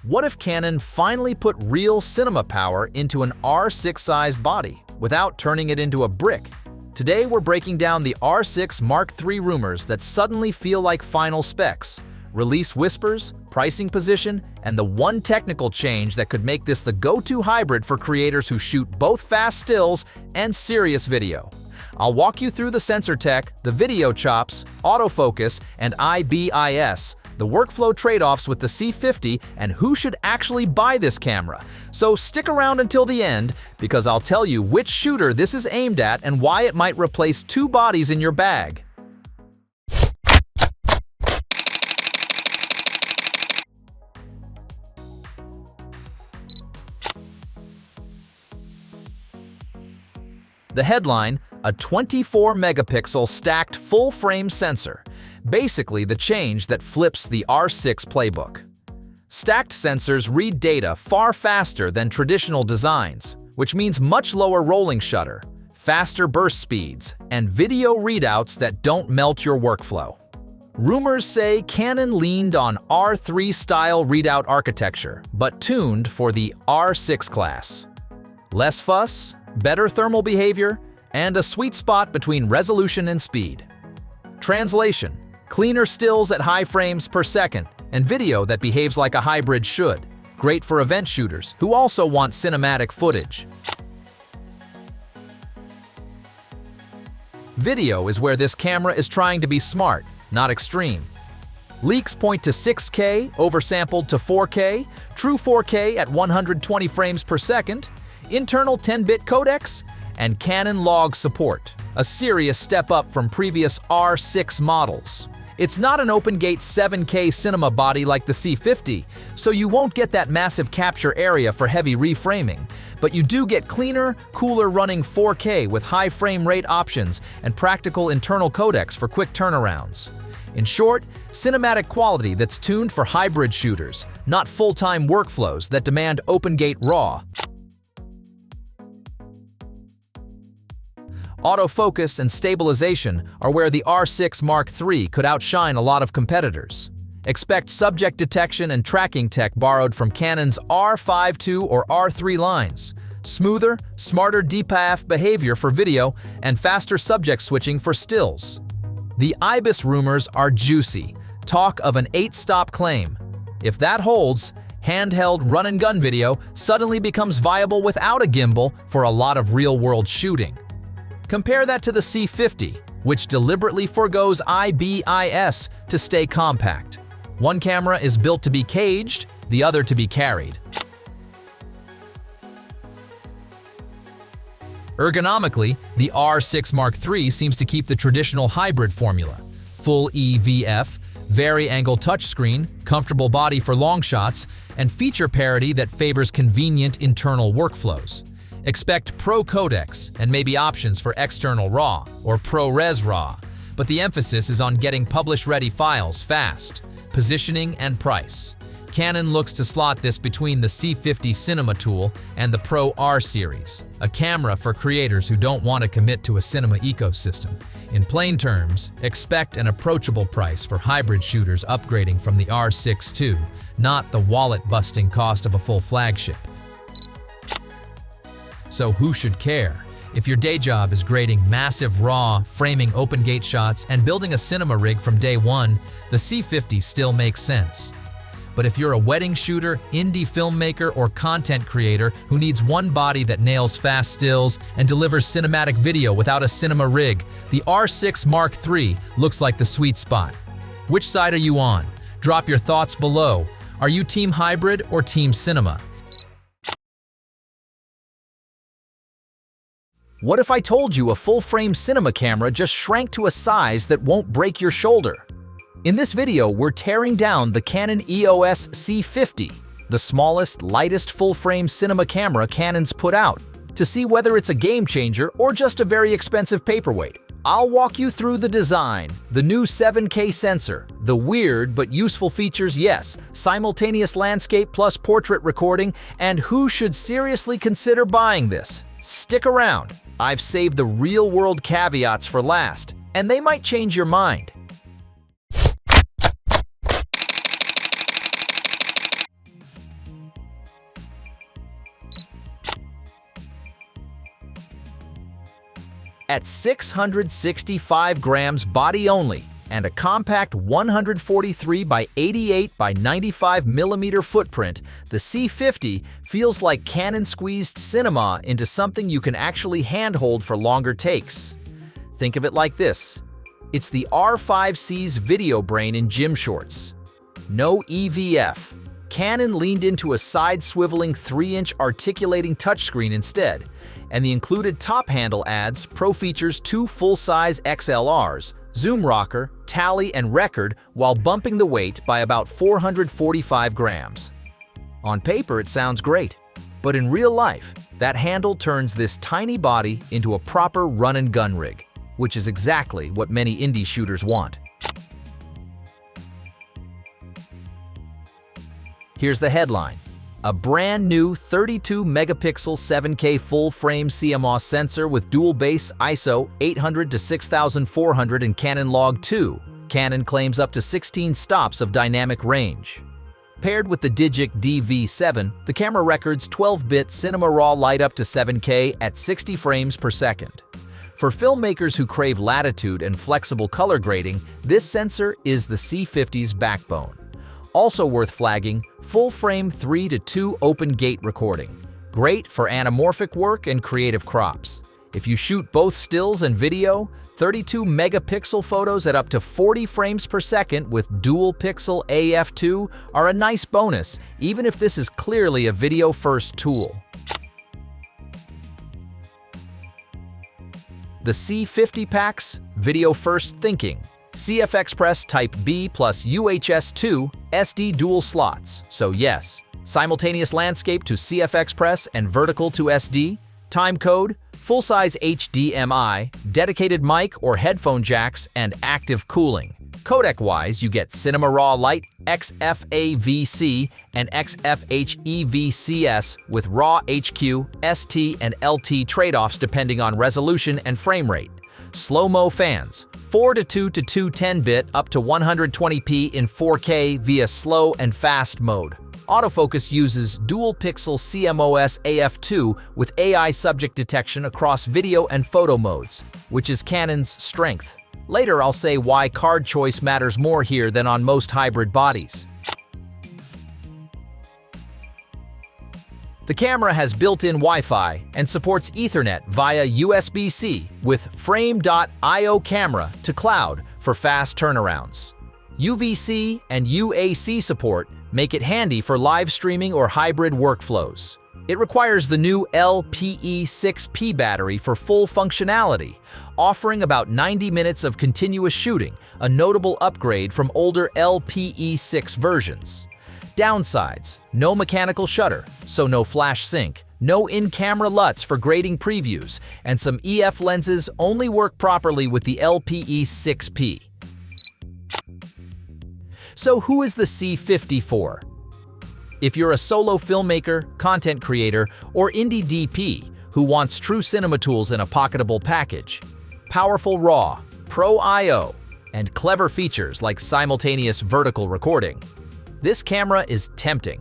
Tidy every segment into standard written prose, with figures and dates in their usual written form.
What if Canon finally put real cinema power into an R6-sized body without turning it into a brick? Today we're breaking down the R6 Mark III rumors that suddenly feel like final specs, release whispers, pricing position, and the one technical change that could make this the go-to hybrid for creators who shoot both fast stills and serious video. I'll walk you through the sensor tech, the video chops, autofocus, and IBIS, the workflow trade-offs with the C50, and who should actually buy this camera. So stick around until the end, because I'll tell you which shooter this is aimed at and why it might replace two bodies in your bag. The headline: a 24-megapixel stacked full-frame sensor. Basically the change that flips the R6 playbook. Stacked sensors read data far faster than traditional designs, which means much lower rolling shutter, faster burst speeds, and video readouts that don't melt your workflow. Rumors say Canon leaned on R3-style readout architecture, but tuned for the R6 class. Less fuss, better thermal behavior, and a sweet spot between resolution and speed. Translation: cleaner stills at high frames per second, and video that behaves like a hybrid should. Great for event shooters who also want cinematic footage. Video is where this camera is trying to be smart, not extreme. Leaks point to 6K, oversampled to 4K, true 4K at 120 frames per second, internal 10-bit codecs, and Canon log support, a serious step up from previous R6 models. It's not an open-gate 7K cinema body like the C50, so you won't get that massive capture area for heavy reframing, but you do get cleaner, cooler running 4K with high frame rate options and practical internal codecs for quick turnarounds. In short, cinematic quality that's tuned for hybrid shooters, not full-time workflows that demand open-gate RAW. Autofocus and stabilization are where the R6 Mark III could outshine a lot of competitors. Expect subject detection and tracking tech borrowed from Canon's R5 II or R3 lines, smoother, smarter DPAF behavior for video, and faster subject switching for stills. The IBIS rumors are juicy, talk of an 8-stop claim. If that holds, handheld run-and-gun video suddenly becomes viable without a gimbal for a lot of real-world shooting. Compare that to the C50, which deliberately forgoes IBIS to stay compact. One camera is built to be caged, the other to be carried. Ergonomically, the R6 Mark III seems to keep the traditional hybrid formula. Full EVF, vari-angle touchscreen, comfortable body for long shots, and feature parity that favors convenient internal workflows. Expect Pro codecs and maybe options for external RAW or ProRes RAW, but the emphasis is on getting publish-ready files fast, positioning, and price. Canon looks to slot this between the C50 Cinema tool and the Pro R series, a camera for creators who don't want to commit to a cinema ecosystem. In plain terms, expect an approachable price for hybrid shooters upgrading from the R6 II, not the wallet-busting cost of a full flagship. So who should care? If your day job is grading massive RAW, framing open-gate shots, and building a cinema rig from day one, the C50 still makes sense. But if you're a wedding shooter, indie filmmaker, or content creator who needs one body that nails fast stills and delivers cinematic video without a cinema rig, the R6 Mark III looks like the sweet spot. Which side are you on? Drop your thoughts below. Are you team hybrid or team cinema? What if I told you a full-frame cinema camera just shrank to a size that won't break your shoulder? In this video, we're tearing down the Canon EOS C50, the smallest, lightest full-frame cinema camera Canon's put out, to see whether it's a game-changer or just a very expensive paperweight. I'll walk you through the design, the new 7K sensor, the weird but useful features, yes, simultaneous landscape plus portrait recording, and who should seriously consider buying this. Stick around. I've saved the real-world caveats for last, and they might change your mind. At 665 grams body only and a compact 143 by 88 by 95 millimeter footprint, the C50 feels like Canon squeezed cinema into something you can actually handhold for longer takes. Think of it like this. It's the R5C's video brain in gym shorts. No EVF. Canon leaned into a side-swiveling 3-inch articulating touchscreen instead, and the included top handle adds Pro features 2 full-size XLRs, zoom rocker, tally, and record while bumping the weight by about 445 grams. On paper, it sounds great, but in real life, that handle turns this tiny body into a proper run-and-gun rig, which is exactly what many indie shooters want. Here's the headline. A brand new 32-megapixel 7K full-frame CMOS sensor with dual base ISO 800 to 6400 and Canon Log 2. Canon claims up to 16 stops of dynamic range. Paired with the Digic DV7, the camera records 12-bit Cinema Raw light up to 7K at 60 frames per second. For filmmakers who crave latitude and flexible color grading, this sensor is the C50's backbone. Also worth flagging, full-frame 3:2 open gate recording. Great for anamorphic work and creative crops. If you shoot both stills and video, 32-megapixel photos at up to 40 frames per second with dual-pixel AF2 are a nice bonus, even if this is clearly a video-first tool. The C50 packs video-first thinking. CF Express Type B plus UHS-2 SD dual slots, so yes, simultaneous landscape to CF Express and vertical to SD, time code, full-size HDMI, dedicated mic or headphone jacks, and active cooling. Codec-wise, you get Cinema Raw Lite, XFAVC, and XFHEVCS with RAW HQ, ST, and LT trade-offs depending on resolution and frame rate. Slow-mo fans, 4:2 to 210-bit up to 120p in 4K via slow and fast mode. Autofocus uses dual-pixel CMOS AF2 with AI subject detection across video and photo modes, which is Canon's strength. Later, I'll say why card choice matters more here than on most hybrid bodies. The camera has built-in Wi-Fi and supports Ethernet via USB-C with Frame.io camera to cloud for fast turnarounds. UVC and UAC support make it handy for live streaming or hybrid workflows. It requires the new LPE6P battery for full functionality, offering about 90 minutes of continuous shooting, a notable upgrade from older LPE6 versions. Downsides: no mechanical shutter, so no flash sync, no in-camera LUTs for grading previews, and some EF lenses only work properly with the LPE6P. So who is the C50 for? If you're a solo filmmaker, content creator, or indie DP who wants true cinema tools in a pocketable package, powerful RAW, Pro I/O, and clever features like simultaneous vertical recording, this camera is tempting.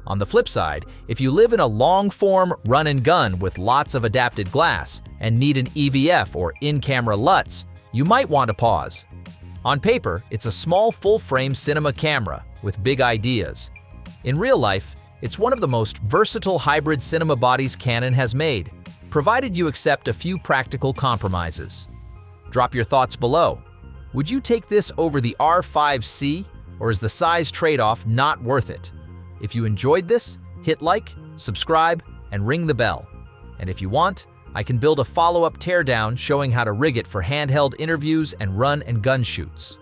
On the flip side, if you live in a long-form run-and-gun with lots of adapted glass and need an EVF or in-camera LUTs, you might want to pause. On paper, it's a small full-frame cinema camera with big ideas. In real life, it's one of the most versatile hybrid cinema bodies Canon has made, provided you accept a few practical compromises. Drop your thoughts below. Would you take this over the R5C? Or is the size trade-off not worth it? If you enjoyed this, hit like, subscribe, and ring the bell. And if you want, I can build a follow-up teardown showing how to rig it for handheld interviews and run-and-gun shoots.